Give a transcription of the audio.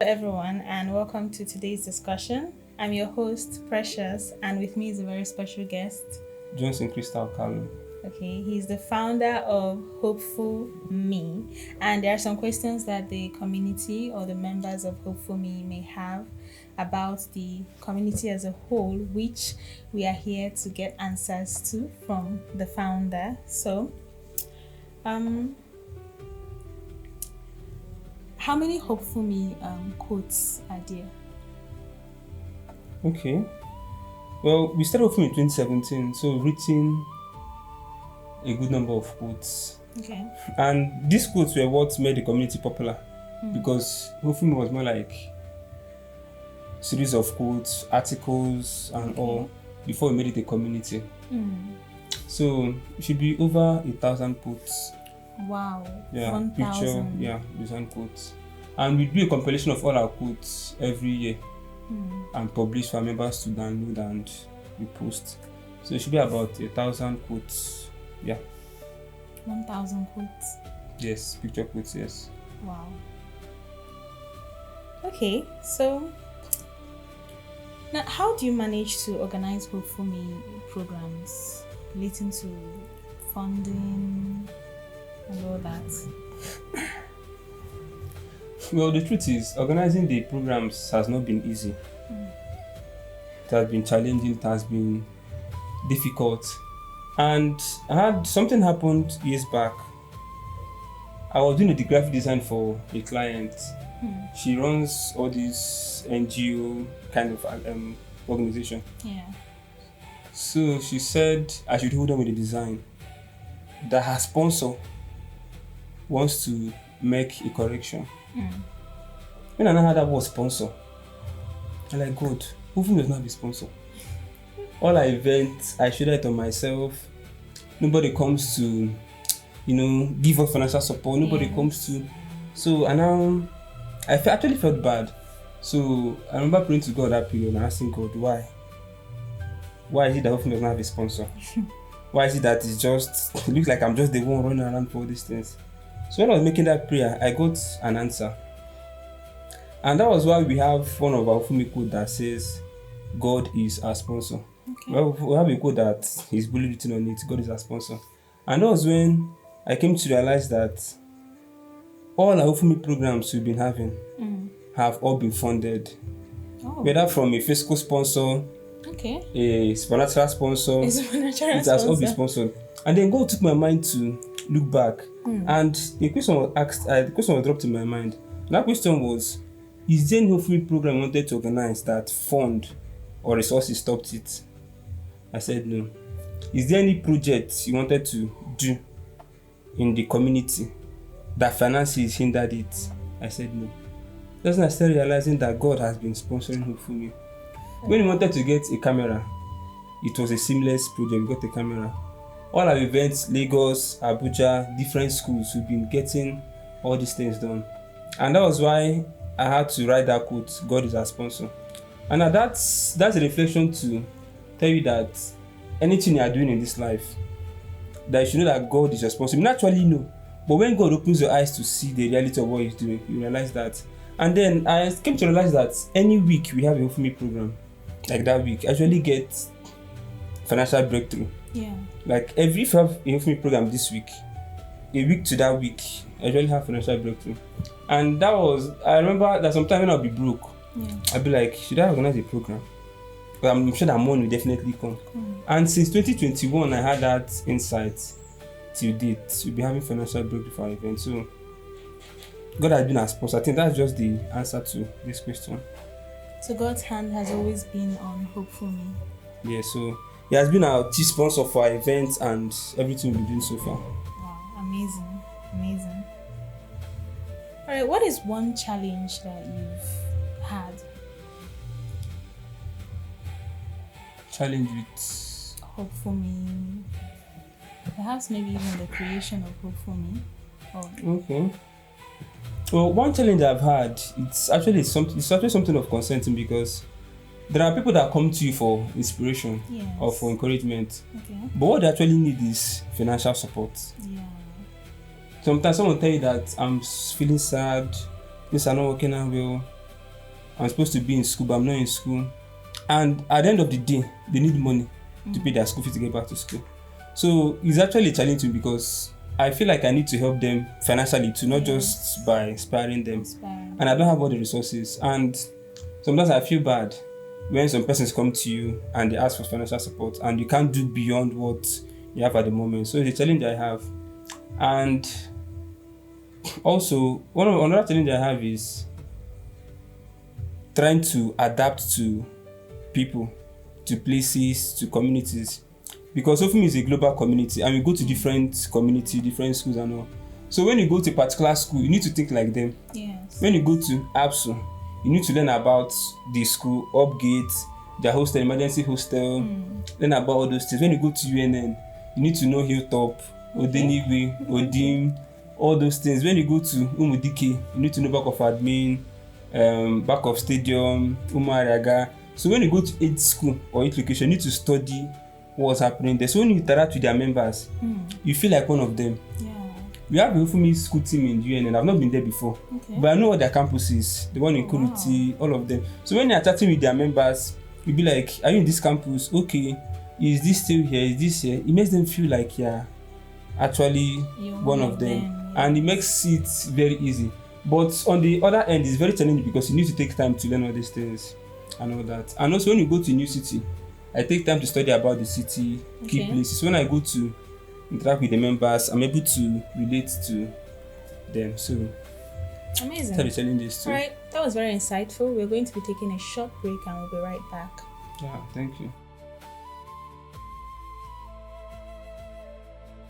everyone, and welcome to today's discussion. I'm your host, Precious, and with me is a very special guest. Johnson Crystal Carlo. Okay, he's the founder of Hopeful Me, and there are some questions that the community or the members of Hopeful Me may have about the community as a whole, which we are here to get answers to from the founder. So, um, how many Hopeful Me quotes are there? Okay. Well, we started off in 2017, so we've written a good number of quotes. Okay. And these quotes were what made the community popular because Hopefully was more like series of quotes, articles, and all before we made it a community. So it should be over 1,000 quotes. Wow. Yeah, 1,000. design quotes. And we do a compilation of all our quotes every year and publish for our members to download and repost. So it should be about 1,000 quotes. Yeah. 1,000 quotes. Yes, picture quotes, yes. Wow. Okay, so now how do you manage to organize Hopeful Me programs relating to funding and all that? Well, the truth is, organizing the programs has not been easy. It has been challenging, it has been difficult. And I had something happened years back. I was doing the graphic design for a client. She runs all these NGO kind of organization. Yeah. So she said I should hold on with the design. That her sponsor wants to make a correction. When I now heard that word sponsor, I'm like, God, who does not have a sponsor? All our events, I shoulder it on myself. Nobody comes to, give us financial support. Nobody comes to. So, and now, actually felt bad. So, I remember praying to God that period and asking God, why? Why is it that Hopefully does not have a sponsor? Why is it that it looks like I'm just the one running around for all these things? So when I was making that prayer, I got an answer. And that was why we have one of our Hopefully quote that says, God is our sponsor. Okay. Well, we have a quote that is bullet written on it, God is our sponsor. And that was when I came to realize that all our Hopefully programs we've been having have all been funded. Whether from a fiscal sponsor, a supernatural sponsor, it has all been sponsored. And then God took my mind to look back. And a question was asked, the question was dropped in my mind. And that question was, is there any Hopefully program you wanted to organize that fund or resources stopped it? I said no. Is there any project you wanted to do in the community that finances hindered it? I said no. That's when I started realizing that God has been sponsoring Hopefully. When we wanted to get a camera, it was a seamless project. We got a camera. All our events, Lagos, Abuja, different schools, we've been getting all these things done. And that was why I had to write that quote, God is our sponsor. And now that's a reflection to tell you that anything you are doing in this life, that you should know that God is your sponsor. You naturally know. But when God opens your eyes to see the reality of what He's doing, you realize that. And then I came to realize that any week we have a Hopefully program, like that week, I actually get financial breakthrough. Yeah. Like if you have a Hopefully program this week, a week to that week, I usually have financial breakthrough. And I remember that sometimes when I'll be broke, I'll be like, should I organize a program? But I'm sure that money will definitely come. And since 2021, I had that insight till date. We'll be having financial breakthrough for our event. So God has been our sponsor. I think that's just the answer to this question. So God's hand has always been on Hopeful Me. Yeah, so He has been our chief sponsor for our events and everything we've been doing so far. Wow, amazing. Alright, what is one challenge that you've had? Challenge with Hopeful Me. Perhaps maybe even the creation of Hopeful Me. Okay. Well, one challenge I've had, it's actually something of concern to me because there are people that come to you for inspiration or for encouragement. Okay. But what they actually need is financial support. Yeah. Sometimes someone tell you that I'm feeling sad, things are not working out well. I'm supposed to be in school, but I'm not in school. And at the end of the day, they need money to pay their school fees to get back to school. So it's actually a challenge to me because I feel like I need to help them financially too, not just by inspiring them. And I don't have all the resources. And sometimes I feel bad when some persons come to you and they ask for financial support and you can't do beyond what you have at the moment. So it's a challenge I have. And also, another challenge I have is trying to adapt to people, to places, to communities. Because HopefulMe is a global community and we go to different community, different schools and all. So when you go to a particular school, you need to think like them. Yes. When you go to ABSU, you need to learn about the school, upgate, their hostel, emergency hostel, learn about all those things. When you go to UNN, you need to know Hilltop, Odeniwe, Odim, all those things. When you go to Umudike, you need to know back of admin, back of stadium, Umaraga. So when you go to each school or each location, you need to study what's happening there. So when you interact with their members, you feel like one of them. Yeah. We have a HopefulMe school team in UNN. I've not been there before, but I know all their campuses, the one in Kuruti, all of them. So when you're chatting with their members, you'll be like, are you in this campus? Okay, is this still here? Is this here? It makes them feel like you're actually one of them. Yes. And it makes it very easy. But on the other end, it's very challenging because you need to take time to learn all these things and all that. And also when you go to a new city, I take time to study about the city, key places. When I go to interact with the members, I'm able to relate to them. So amazing. That's the challenges too. All right, that was very insightful. We're going to be taking a short break and we'll be right back. Yeah, thank you.